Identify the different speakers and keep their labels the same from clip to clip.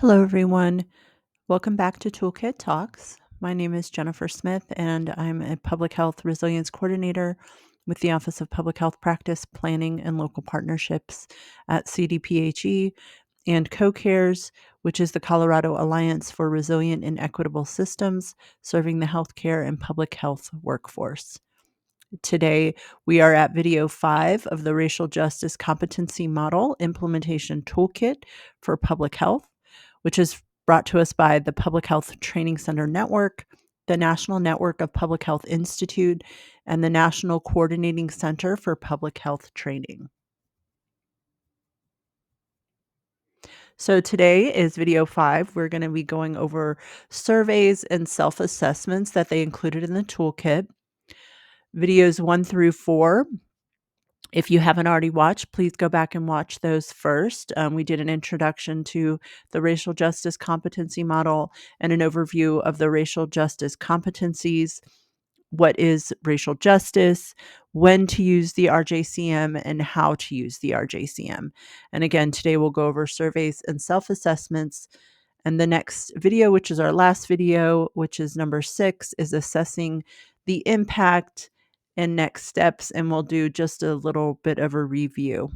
Speaker 1: Hello, everyone. Welcome back to Toolkit Talks. My name is Jennifer Smith, and I'm a Public Health Resilience Coordinator with the Office of Public Health Practice Planning and Local Partnerships at CDPHE and CoCares, which is the Colorado Alliance for Resilient and Equitable Systems, serving the healthcare and public health workforce. Today, we are at video 5 of the Racial Justice Competency Model Implementation Toolkit for Public Health, which is brought to us by the Public Health Training Center Network, the National Network of Public Health Institute, and the National Coordinating Center for Public Health Training. So today is video 5. We're going to be going over surveys and self-assessments that they included in the toolkit. Videos 1 through 4. If you haven't already watched, please go back and watch those first. We did an introduction to the Racial Justice Competency Model and an overview of the racial justice competencies. What is racial justice, when to use the RJCM, and how to use the RJCM. And again, today we'll go over surveys and self-assessments. And the next video, which is our last video, which is number 6, is assessing the impact and next steps. And we'll do just a little bit of a review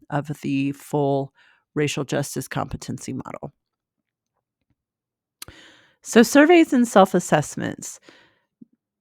Speaker 1: of the full racial justice competency model. So surveys and self-assessments.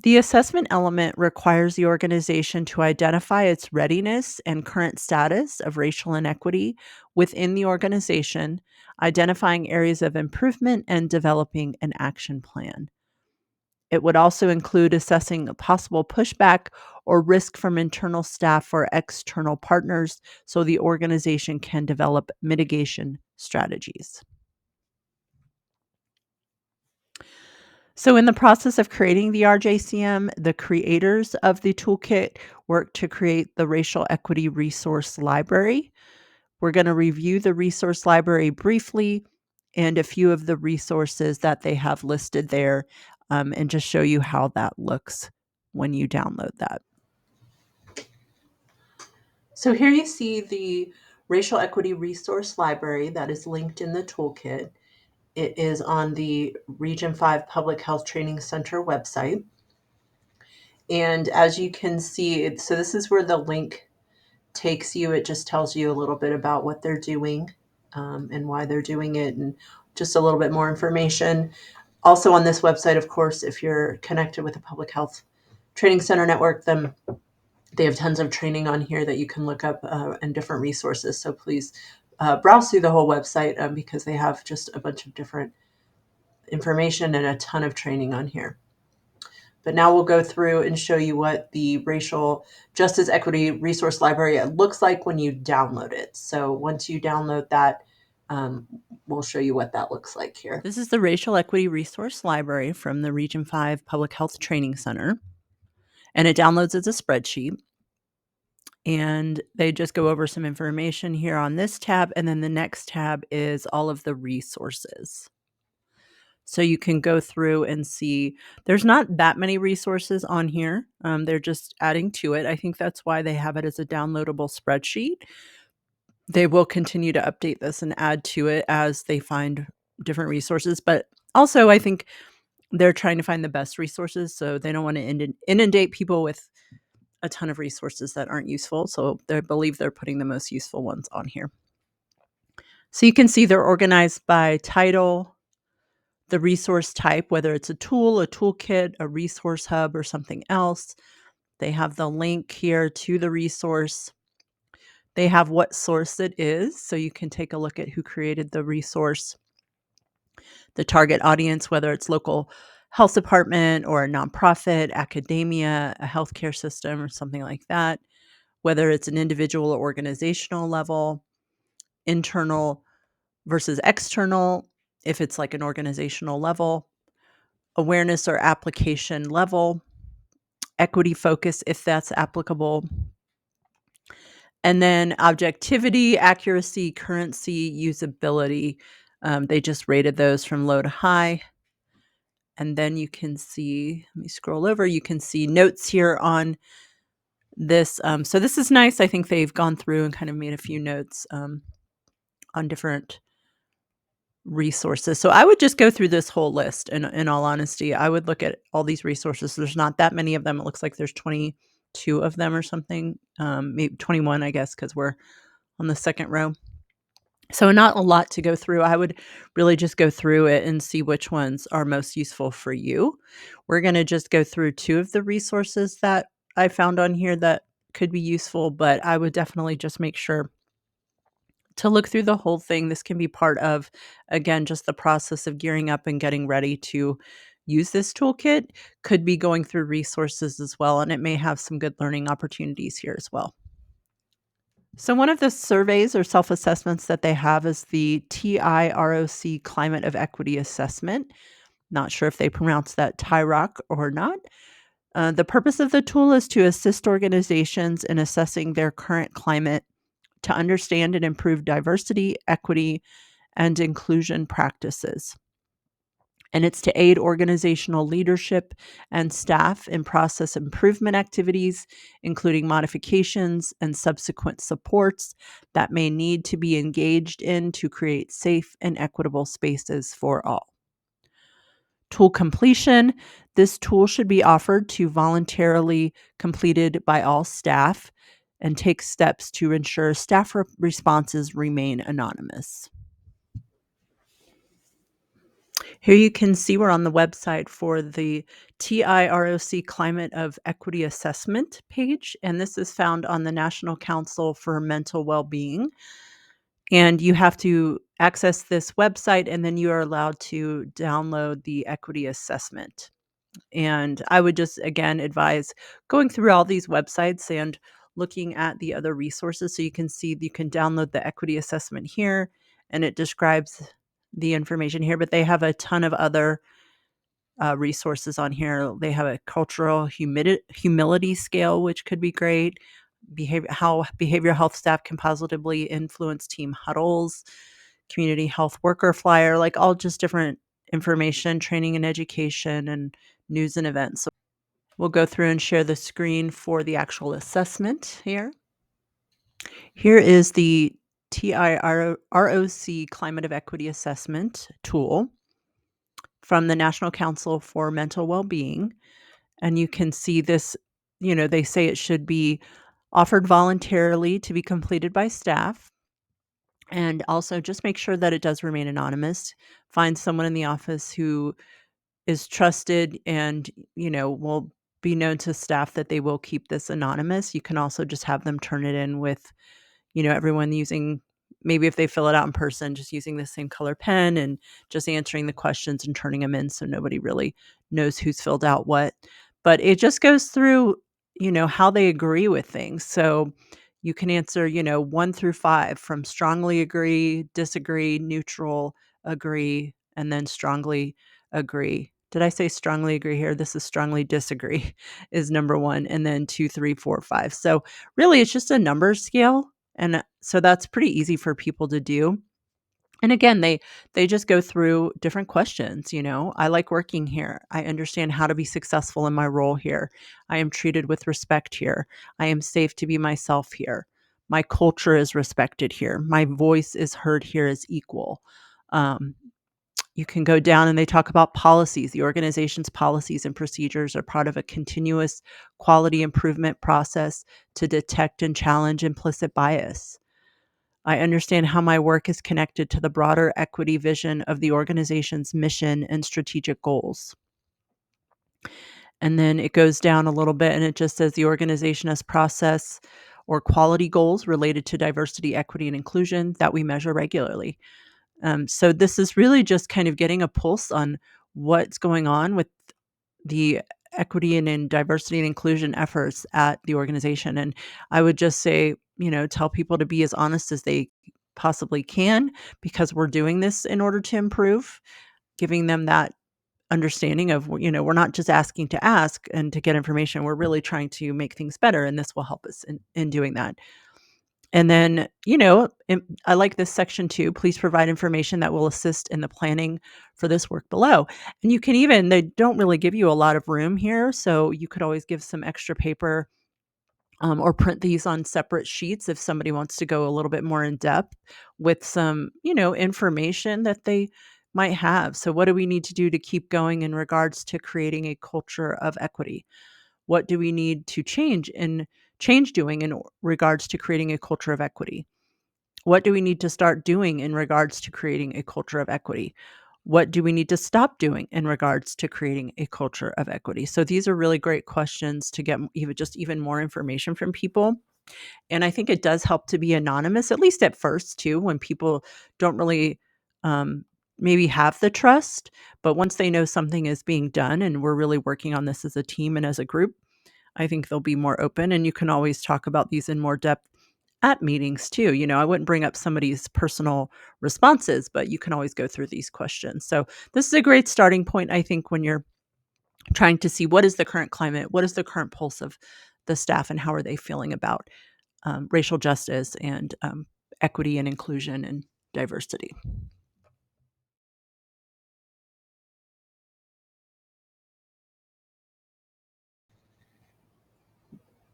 Speaker 1: The assessment element requires the organization to identify its readiness and current status of racial inequity within the organization, identifying areas of improvement, and developing an action plan. It would also include assessing a possible pushback or risk from internal staff or external partners so the organization can develop mitigation strategies. So in the process of creating the RJCM, the creators of the toolkit worked to create the Racial Equity Resource Library. We're going to review the resource library briefly and a few of the resources that they have listed there, and just show you how that looks when you download that. So here you see the Racial Equity Resource Library that is linked in the toolkit. It is on the Region 5 Public Health Training Center website. And as you can see, so this is where the link takes you. It just tells you a little bit about what they're doing and why they're doing it, and just a little bit more information. Also on this website, of course, if you're connected with the Public Health Training Center Network, then they have tons of training on here that you can look up and different resources. So please browse through the whole website because they have just a bunch of different information and a ton of training on here. But now we'll go through and show you what the Racial Justice Equity Resource Library looks like when you download it. So once you download that, we'll show you what that looks like here. This is the Racial Equity Resource Library from the Region 5 Public Health Training Center. And it downloads as a spreadsheet. And they just go over some information here on this tab. And then the next tab is all of the resources. So you can go through and see there's not that many resources on here. They're just adding to it. I think that's why they have it as a downloadable spreadsheet. They will continue to update this and add to it as they find different resources. But also, I think they're trying to find the best resources. So they don't want to inundate people with a ton of resources that aren't useful. So they believe they're putting the most useful ones on here. So you can see they're organized by title, the resource type, whether it's a tool, a toolkit, a resource hub, or something else. They have the link here to the resource. They have what source it is, so you can take a look at who created the resource. The target audience, whether it's local health department or a nonprofit, academia, a healthcare system, or something like that. Whether it's an individual or organizational level, internal versus external, if it's like an organizational level, awareness or application level, equity focus, if that's applicable, and then objectivity, accuracy, currency, usability. They just rated those from low to high. And then you can see, let me scroll over, you can see notes here on this. So this is nice. I think they've gone through and kind of made a few notes on different resources. So I would just go through this whole list, in all honesty. I would look at all these resources. There's not that many of them. It looks like there's 22 of them or something. Maybe 21, I guess, because we're on the second row. So not a lot to go through. I would really just go through it and see which ones are most useful for you. We're going to just go through two of the resources that I found on here that could be useful, but I would definitely just make sure to look through the whole thing. This can be part of, again, just the process of gearing up and getting ready to use this toolkit. Could be going through resources as well, and it may have some good learning opportunities here as well. So one of the surveys or self-assessments that they have is the TIROC Climate of Equity Assessment. Not sure if they pronounce that TIROC or not. The purpose of the tool is to assist organizations in assessing their current climate to understand and improve diversity, equity, and inclusion practices. And it's to aid organizational leadership and staff in process improvement activities, including modifications and subsequent supports that may need to be engaged in to create safe and equitable spaces for all. Tool completion. This tool should be offered to voluntarily completed by all staff and take steps to ensure staff responses remain anonymous. Here you can see we're on the website for the TIROC Climate of Equity Assessment page, and this is found on the National Council for Mental Well-Being. And you have to access this website, and then you are allowed to download the equity assessment. And I would just, again, advise going through all these websites and looking at the other resources. So you can see you can download the equity assessment here, and it describes the information here, but they have a ton of other resources on here. They have a cultural humility scale, which could be great. How behavioral health staff can positively influence team huddles, community health worker flyer, like all just different information, training and education, and news and events. So we'll go through and share the screen for the actual assessment here. Here is the TIROC Climate of Equity Assessment tool from the National Council for Mental Well-Being. And you can see this, they say it should be offered voluntarily to be completed by staff. And also just make sure that it does remain anonymous. Find someone in the office who is trusted and, will be known to staff that they will keep this anonymous. You can also just have them turn it in with, everyone using, maybe if they fill it out in person, just using the same color pen and just answering the questions and turning them in so nobody really knows who's filled out what. But it just goes through, how they agree with things. So you can answer, 1 through 5, from strongly agree, disagree, neutral, agree, and then strongly agree. Did I say strongly agree here? This is strongly disagree is number 1, and then 2, 3, 4, 5. So really it's just a number scale. And so that's pretty easy for people to do. And again, they just go through different questions. I like working here. I understand how to be successful in my role here. I am treated with respect here. I am safe to be myself here. My culture is respected here. My voice is heard here as equal. You can go down and they talk about policies. The organization's policies and procedures are part of a continuous quality improvement process to detect and challenge implicit bias. I understand how my work is connected to the broader equity vision of the organization's mission and strategic goals. And then it goes down a little bit and it just says the organization has process or quality goals related to diversity, equity, and inclusion that we measure regularly. So this is really just kind of getting a pulse on what's going on with the equity and diversity and inclusion efforts at the organization. And I would just say, tell people to be as honest as they possibly can, because we're doing this in order to improve, giving them that understanding of, we're not just asking to ask and to get information. We're really trying to make things better. And this will help us in doing that. And then, I like this section too. Please provide information that will assist in the planning for this work below. And you can they don't really give you a lot of room here. So you could always give some extra paper
Speaker 2: or print these on separate sheets if somebody wants to go a little bit more in depth with some, information that they might have. So, what do we need to do to keep going in regards to creating a culture of equity? What do we need to change doing in regards to creating a culture of equity? What do we need to start doing in regards to creating a culture of equity? What do we need to stop doing in regards to creating a culture of equity? So these are really great questions to get even more information from people. And I think it does help to be anonymous, at least at first, too, when people don't really um, maybe have the trust. But once they know something is being done and we're really working on this as a team and as a group, I think they'll be more open. And you can always talk about these in more depth at meetings too. I wouldn't bring up somebody's personal responses, but you can always go through these questions. So this is a great starting point, I think, when you're trying to see what is the current climate, what is the current pulse of the staff, and how are they feeling about racial justice and equity and inclusion and diversity.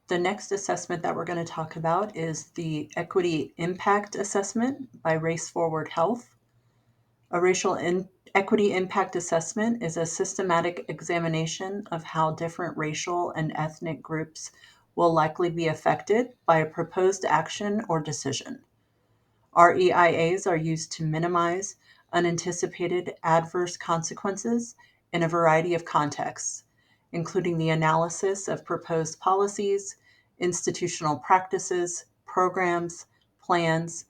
Speaker 1: The next assessment that we're going to talk about is the Equity Impact Assessment by Race Forward Health. A equity impact assessment is a systematic examination of how different racial and ethnic groups will likely be affected by a proposed action or decision. REIAs are used to minimize unanticipated adverse consequences in a variety of contexts, including the analysis of proposed policies, institutional practices, programs, plans,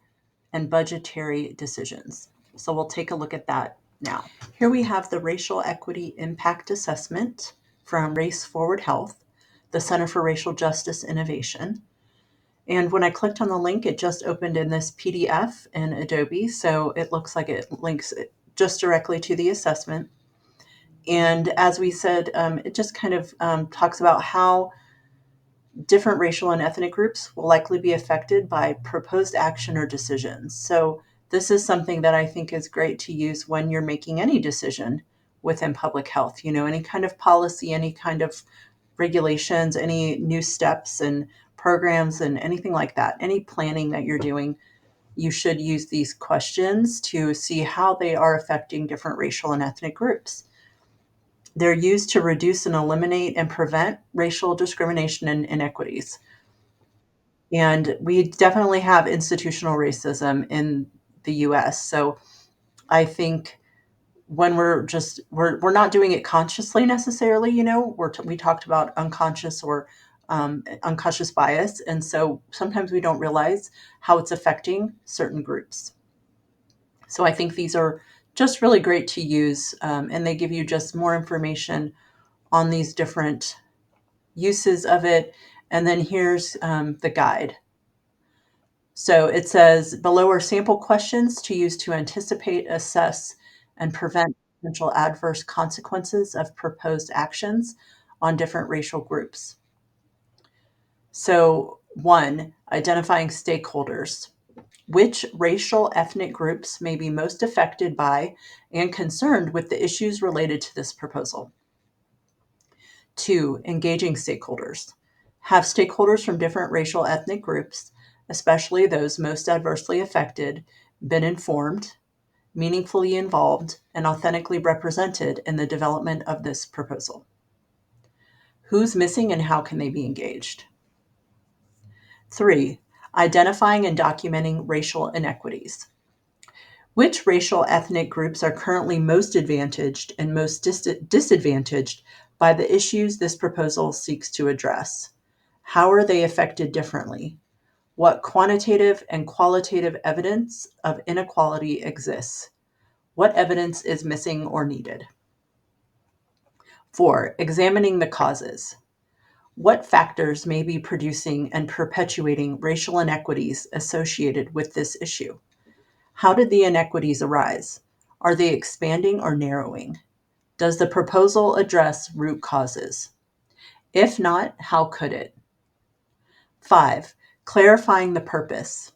Speaker 1: and budgetary decisions. So we'll take a look at that now. Here we have the Racial Equity Impact Assessment from Race Forward Health, the Center for Racial Justice Innovation. And when I clicked on the link, it just opened in this PDF in Adobe. So it looks like it links just directly to the assessment. And as we said, it just kind of talks about how different racial and ethnic groups will likely be affected by proposed action or decisions. So this is something that I think is great to use when you're making any decision within public health, any kind of policy, any kind of regulations, any new steps and programs and anything like that, any planning that you're doing, you should use these questions to see how they are affecting different racial and ethnic groups. They're used to reduce and eliminate and prevent racial discrimination and inequities. And we definitely have institutional racism in the US. So I think when we're not doing it consciously necessarily, we talked about unconscious or unconscious bias, and so sometimes we don't realize how it's affecting certain groups. So I think these are just really great to use, and they give you just more information on these different uses of it. And then here's the guide. So it says below are sample questions to use to anticipate, assess, and prevent potential adverse consequences of proposed actions on different racial groups. So, one, identifying stakeholders. Which racial ethnic groups may be most affected by and concerned with the issues related to this proposal? Two, engaging stakeholders. Have stakeholders from different racial ethnic groups, especially those most adversely affected, been informed, meaningfully involved, and authentically represented in the development of this proposal? Who's missing and how can they be engaged? Three, identifying and documenting racial inequities. Which racial ethnic groups are currently most advantaged and most disadvantaged by the issues this proposal seeks to address? How are they affected differently? What quantitative and qualitative evidence of inequality exists? What evidence is missing or needed? Four, examining the causes. What factors may be producing and perpetuating racial inequities associated with this issue? How did the inequities arise? Are they expanding or narrowing? Does the proposal address root causes? If not, how could it? Five, clarifying the purpose.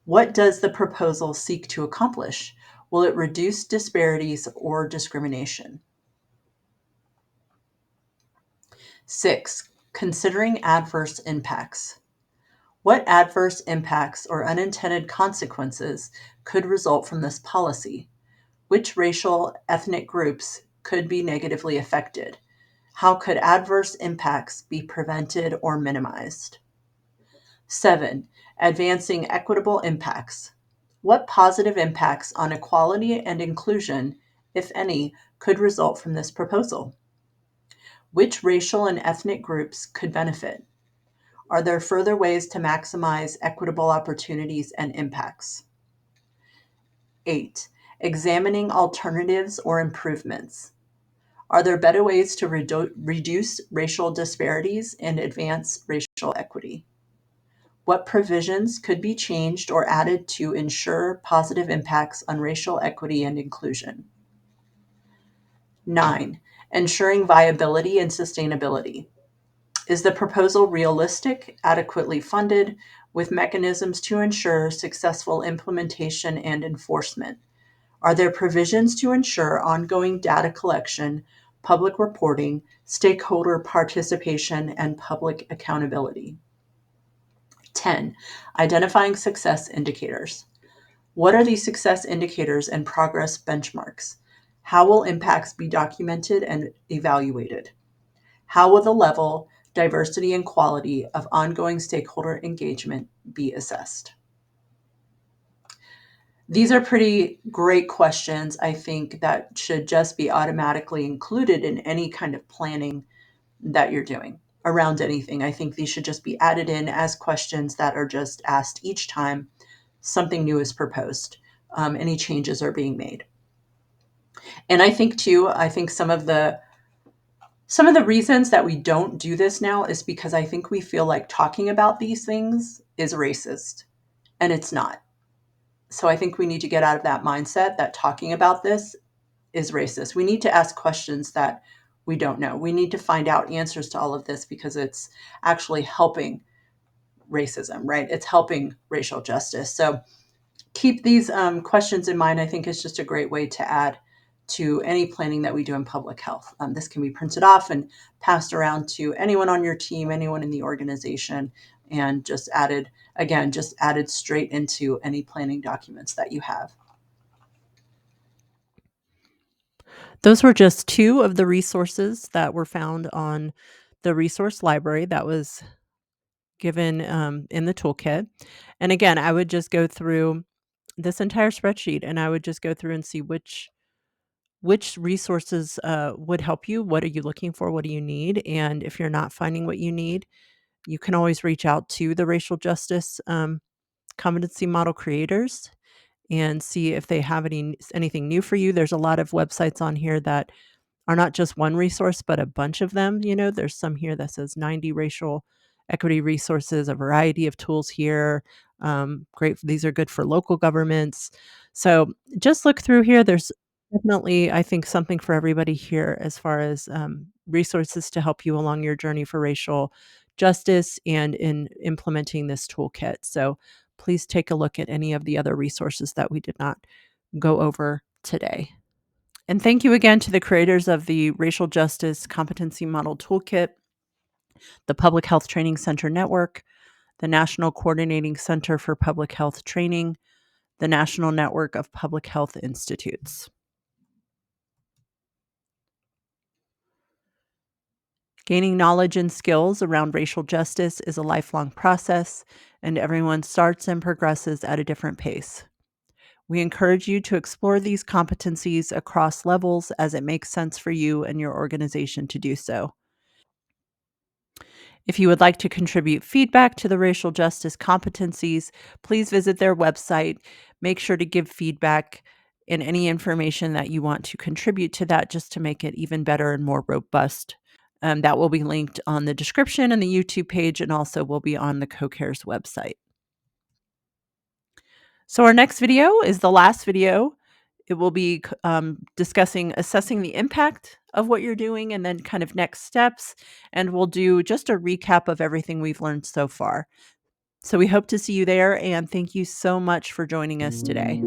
Speaker 1: What does the proposal seek to accomplish? Will it reduce disparities or discrimination? Six, Considering adverse impacts. What adverse impacts or unintended consequences could result from this policy? Which racial ethnic groups could be negatively affected? How could adverse impacts be prevented or minimized? 7. Advancing equitable impacts. What positive impacts on equality and inclusion, if any, could result from this proposal? Which racial and ethnic groups could benefit? Are there further ways to maximize equitable opportunities and impacts? 8. Examining alternatives or improvements. Are there better ways to reduce racial disparities and advance racial equity? What provisions could be changed or added to ensure positive impacts on racial equity and inclusion? 9. Ensuring viability and sustainability. Is the proposal realistic, adequately funded, with mechanisms to ensure successful implementation and enforcement? Are there provisions to ensure ongoing data collection, public reporting, stakeholder participation, and public accountability? 10. Identifying success indicators. What are these success indicators and progress benchmarks? How will impacts be documented and evaluated? How will the level, diversity, and quality of ongoing stakeholder engagement be assessed? These are pretty great questions, I think, that should just be automatically included in any kind of planning that you're doing around anything. I think these should just be added in as questions that are just asked each time something new is proposed, any changes are being made. And I think too, I think some of the reasons that we don't do this now is because I think we feel like talking about these things is racist, and it's not. So I think we need to get out of that mindset that talking about this is racist. We need to ask questions that we don't know. We need to find out answers to all of this because it's actually helping racism, right? It's helping racial justice. So keep these questions in mind. I think it's just a great way to add to any planning that we do in public health. This can be printed off and passed around to anyone on your team, anyone in the organization, and just added, again, just added straight into any planning documents that you have.
Speaker 2: Those were just two of the resources that were found on the resource library that was given in the toolkit. And again, I would just go through this entire spreadsheet and I would just go through and see which resources would help you. What are you looking for? What do you need? And if you're not finding what you need, you can always reach out to the racial justice competency model creators and see if they have anything new for you. There's a lot of websites on here that are not just one resource, but a bunch of them. You know, there's some here that says 90 racial equity resources, a variety of tools here. Great. These are good for local governments. So just look through here. There's definitely, I think, something for everybody here as far as resources to help you along your journey for racial justice and in implementing this toolkit. So please take a look at any of the other resources that we did not go over today. And thank you again to the creators of the Racial Justice Competency Model Toolkit, the Public Health Training Center Network, the National Coordinating Center for Public Health Training, the National Network of Public Health Institutes. Gaining knowledge and skills around racial justice is a lifelong process, and everyone starts and progresses at a different pace. We encourage you to explore these competencies across levels as it makes sense for you and your organization to do so. If you would like to contribute feedback to the racial justice competencies, please visit their website. Make sure to give feedback and any information that you want to contribute to that just to make it even better and more robust. That will be linked on the description and the YouTube page and also will be on the CoCare's website. So our next video is the last video. It will be discussing assessing the impact of what you're doing and then kind of next steps. And we'll do just a recap of everything we've learned so far. So we hope to see you there. And thank you so much for joining us today.